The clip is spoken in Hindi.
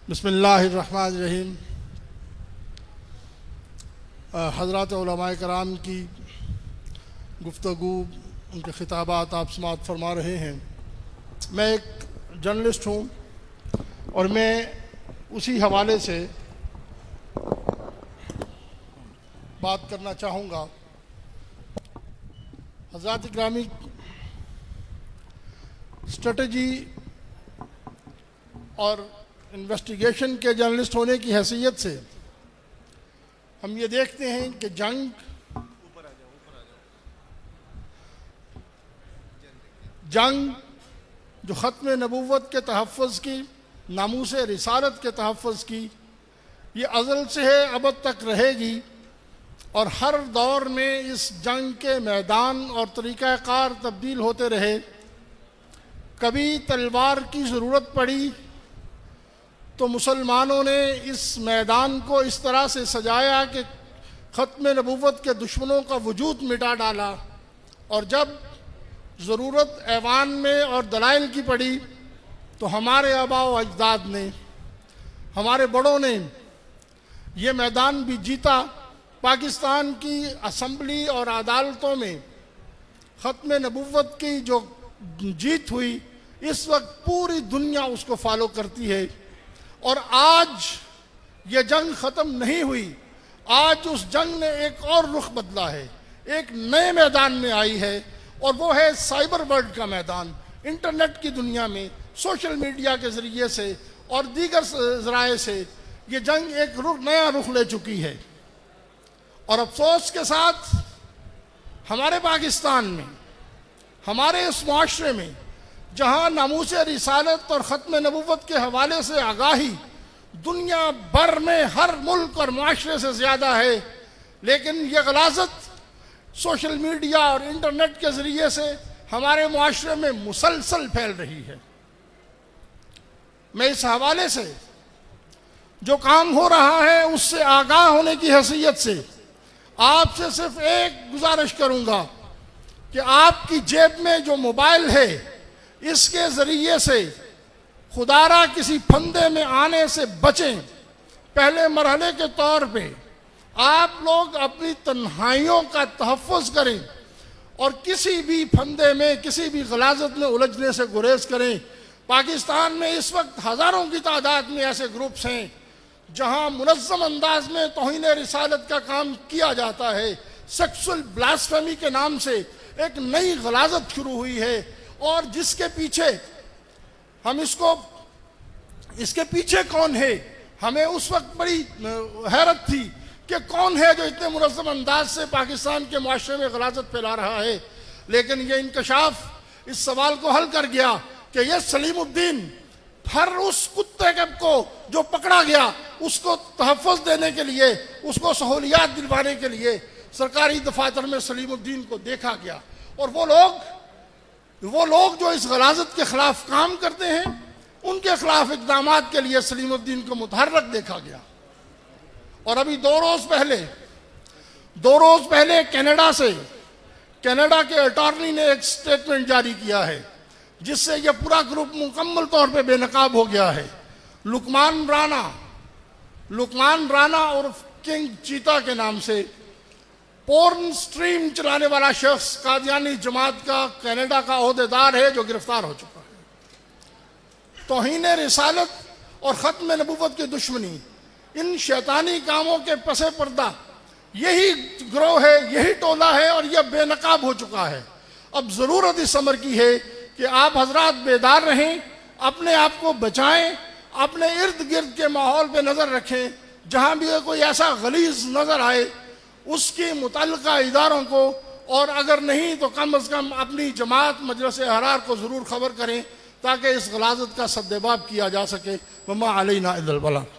बिस्मिल्लाहिर्रहमानिर्रहीम। हज़रात उलमाए कराम की गुफ्तगू, उनके खिताबात आप समाअत फरमा रहे हैं। मैं एक जर्नलिस्ट हूँ और मैं उसी हवाले से बात करना चाहूँगा। हज़रात ग्रामी, स्ट्रेटजी और इन्वेस्टिगेशन के जर्नलिस्ट होने की हैसियत से हम ये देखते हैं कि जंग जो ख़त्म नबूवत के तहफ़्फ़ुज़ की, नामूस रिसालत के तहफ़्फ़ुज़ की, ये अज़ल से है, अबद तक रहेगी। और हर दौर में इस जंग के मैदान और तरीक़ाकार तब्दील होते रहे। कभी तलवार की ज़रूरत पड़ी तो मुसलमानों ने इस मैदान को इस तरह से सजाया कि ख़त्म नबूवत के दुश्मनों का वजूद मिटा डाला। और जब ज़रूरत ऐवान में और दलाइल की पड़ी तो हमारे आबा व अजदाद ने, हमारे बड़ों ने ये मैदान भी जीता। पाकिस्तान की असम्बली और अदालतों में ख़त्म नबूवत की जो जीत हुई, इस वक्त पूरी दुनिया उसको फॉलो करती है। और आज ये जंग ख़त्म नहीं हुई, आज उस जंग ने एक और रुख बदला है, एक नए मैदान में आई है, और वो है साइबर वर्ल्ड का मैदान। इंटरनेट की दुनिया में सोशल मीडिया के ज़रिए से और दीगर ज़राए से ये जंग एक नया रुख ले चुकी है। और अफसोस के साथ हमारे पाकिस्तान में, हमारे इस माशरे में, जहाँ नामूस रिसालत और ख़त्म नबूवत के हवाले से आगाही दुनिया भर में हर मुल्क और माशरे से ज़्यादा है, लेकिन यह गलाज़त सोशल मीडिया और इंटरनेट के ज़रिए से हमारे माशरे में मुसलसल फैल रही है। मैं इस हवाले से जो काम हो रहा है उससे आगाह होने की हैसियत से आपसे सिर्फ एक गुजारिश करूँगा कि आपकी जेब में जो मोबाइल है, इसके ज़रिए से खुदारा किसी फंदे में आने से बचें। पहले मरहले के तौर पे आप लोग अपनी तन्हाइयों का तहफ़्फ़ुज़ करें और किसी भी फंदे में, किसी भी गलाज़त में उलझने से गुरेज करें। पाकिस्तान में इस वक्त हज़ारों की तादाद में ऐसे ग्रुप्स हैं जहां मुनज़्ज़म अंदाज में तौहीन रिसालत का काम किया जाता है। सेक्सुअल ब्लास्फेमी के नाम से एक नई गलाज़त शुरू हुई है, और जिसके पीछे हम इसके पीछे कौन है, हमें उस वक्त बड़ी हैरत थी कि कौन है जो इतने मुनज़्ज़म अंदाज से पाकिस्तान के माशरे में गलाज़त फैला रहा है। लेकिन ये इंकशाफ इस सवाल को हल कर गया कि यह सलीमुद्दीन हर उस कुत्ते को जो पकड़ा गया उसको तहफ़्फ़ुज़ देने के लिए, उसको सहूलियात दिलवाने के लिए सरकारी दफातर में सलीमुद्दीन को देखा गया। और वो लोग जो इस गलाज़त के ख़िलाफ़ काम करते हैं, उनके ख़िलाफ़ इक़दामात के लिए सलीमुद्दीन को मुतहर्रक देखा गया। और अभी दो रोज़ पहले कनाडा के अटॉर्नी ने एक स्टेटमेंट जारी किया है जिससे यह पूरा ग्रुप मुकम्मल तौर पे बेनकाब हो गया है। लुकमान राना और किंग चीता के नाम से पोर्न स्ट्रीम चलाने वाला शख्स कादियानी जमात का कनाडा का ओहदेदार है जो गिरफ्तार हो चुका है। तौहीन रिसालत और ख़त्म नबूवत की दुश्मनी, इन शैतानी कामों के पसे पर्दा यही ग्रोह है, यही टोला है, और यह बेनकाब हो चुका है। अब ज़रूरत इस अमर की है कि आप हजरात बेदार रहें, अपने आप को बचाएं, अपने इर्द गिर्द के माहौल पे नज़र रखें। जहाँ भी कोई ऐसा गलीज़ नज़र आए उसकी मुतल्लिका इदारों को, और अगर नहीं तो कम अज़ कम अपनी जमात मजलिस अहरार को ज़रूर ख़बर करें ताकि इस गलाज़त का सद्देबाब किया जा सके। वमा अलैना इल्लल बलाग।